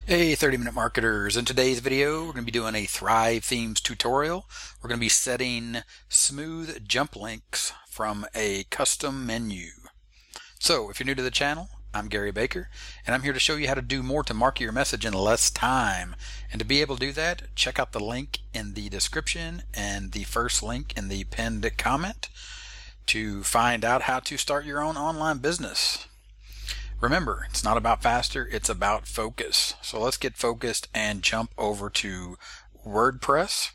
Hey 30-minute marketers, in today's video we're going to be doing a Thrive Themes tutorial. We're going to be setting smooth jump links from a custom menu. So if you're new to the channel, I'm Gary Baker and I'm here to show you how to do more to market your message in less time. And to be able to do that, check out the link in the description and the first link in the pinned comment to find out how to start your own online business. Remember, it's not about faster, it's about focus. So let's get focused and jump over to WordPress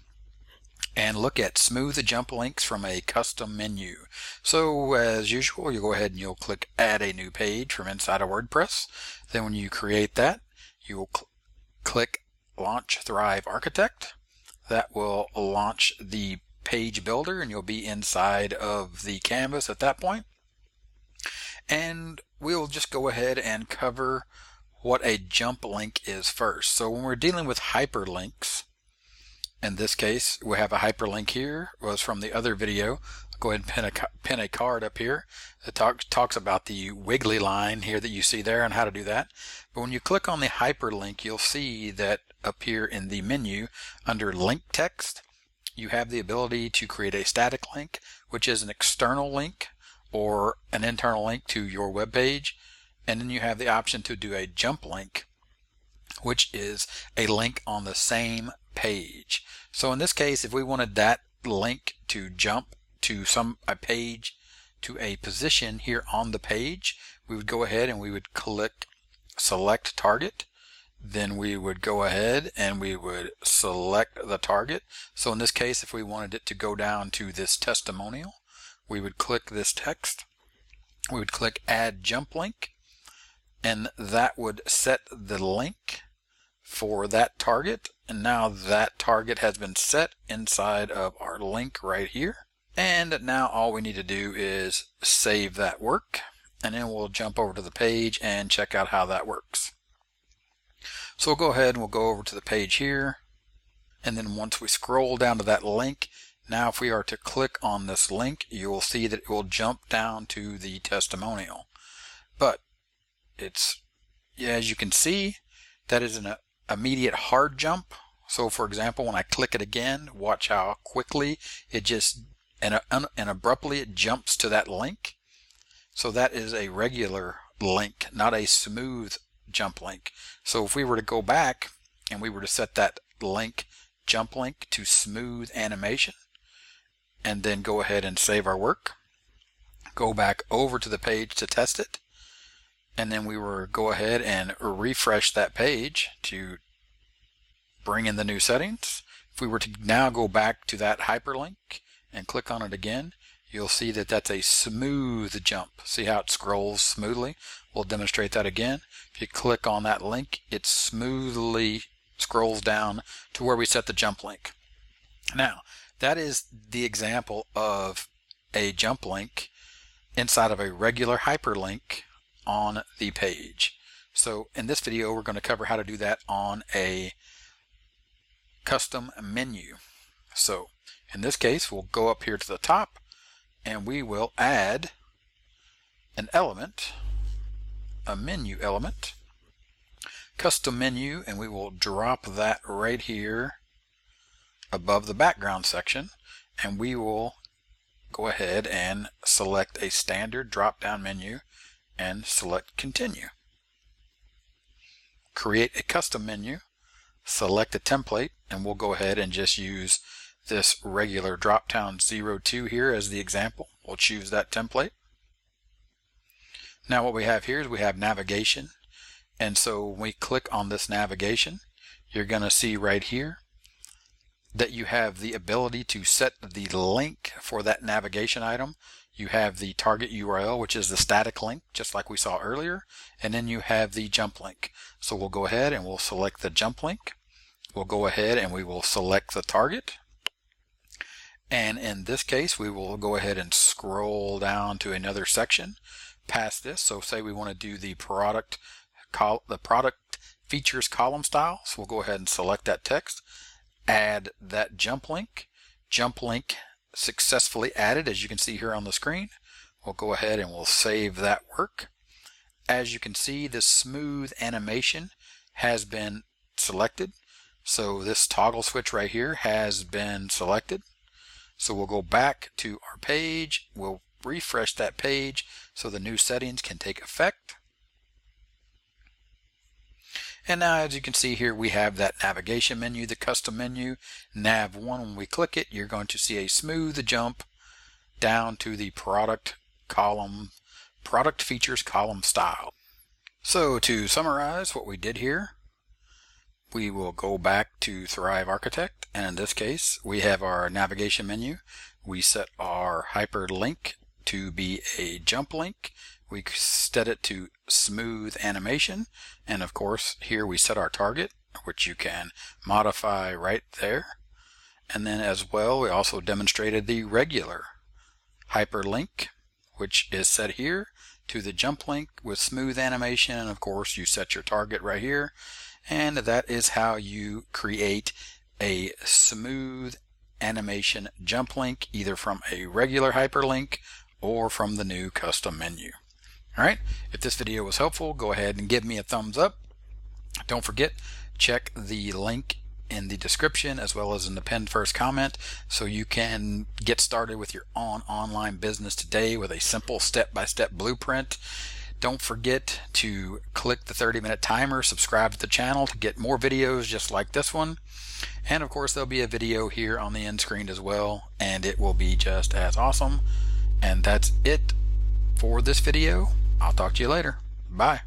and look at smooth jump links from a custom menu. So as usual, you'll go ahead and you'll click add a new page from inside of WordPress. Then when you create that, you will click launch Thrive Architect. That will launch the page builder and you'll be inside of the canvas at that point. And we'll just go ahead and cover what a jump link is first. So when we're dealing with hyperlinks, in this case we have a hyperlink here, it was from the other video. I'll go ahead and pin a card up here that talks about the wiggly line here that you see there and how to do that. But when you click on the hyperlink, you'll see that up here in the menu under link text, you have the ability to create a static link, which is an external link or an internal link to your web page, and then you have the option to do a jump link, which is a link on the same page. So in this case, if we wanted that link to jump to a page to a position here on the page, we would go ahead and we would click select target. Then we would go ahead and we would select the target. So in this case, if we wanted it to go down to this testimonial, we would click this text, we would click add jump link, and that would set the link for that target. And now that target has been set inside of our link right here. And now all we need to do is save that work, and then we'll jump over to the page and check out how that works. So we'll go ahead and we'll go over to the page here, and then once we scroll down to that link, now if we are to click on this link, you will see that it will jump down to the testimonial. But it's, as you can see, that is an immediate hard jump. So for example, when I click it again, watch how quickly it just and abruptly it jumps to that link. So that is a regular link, not a smooth jump link. So if we were to go back and we were to set that link, jump link, to smooth animation, and then go ahead and save our work, go back over to the page to test it, and then we were go ahead and refresh that page to bring in the new settings. If we were to now go back to that hyperlink and click on it again, you'll see that that's a smooth jump. See how it scrolls smoothly? We'll demonstrate that again. If you click on that link, it smoothly scrolls down to where we set the jump link. Now, that is the example of a jump link inside of a regular hyperlink on the page. So in this video, we're going to cover how to do that on a custom menu. So in this case, we'll go up here to the top and we will add an element, a menu element, custom menu, and we will drop that right here above the background section, and we will go ahead and select a standard drop down menu and select continue. Create a custom menu, select a template, and we'll go ahead and just use this regular drop down 02 here as the example. We'll choose that template. Now what we have here is we have navigation, and so when we click on this navigation, you're going to see right here that you have the ability to set the link for that navigation item. You have the target URL, which is the static link, just like we saw earlier, and then you have the jump link. So we'll go ahead and we'll select the jump link. We'll go ahead and we will select the target. And in this case, we will go ahead and scroll down to another section past this. So say we want to do the product features column style. So we'll go ahead and select that text. Add that jump link successfully added, as you can see here on the screen. We'll go ahead and we'll save that work. As you can see, the smooth animation has been selected. So this toggle switch right here has been selected. So we'll go back to our page. We'll refresh that page so the new settings can take effect. And now, as you can see here, we have that navigation menu, the custom menu, nav 1. When we click it, you're going to see a smooth jump down to the product column, product features column style. So to summarize what we did here, we will go back to Thrive Architect, and in this case, we have our navigation menu. We set our hyperlink to be a jump link. We set it to smooth animation, and of course here we set our target, which you can modify right there. And then as well, we also demonstrated the regular hyperlink, which is set here to the jump link with smooth animation, and of course you set your target right here. And that is how you create a smooth animation jump link, either from a regular hyperlink or from the new custom menu. Alright, if this video was helpful, go ahead and give me a thumbs up. Don't forget, check the link in the description as well as in the pinned first comment so you can get started with your online business today with a simple step-by-step blueprint. Don't forget to click the 30-minute timer, subscribe to the channel to get more videos just like this one. And of course there'll be a video here on the end screen as well, and it will be just as awesome. And that's it for this video. I'll talk to you later. Bye.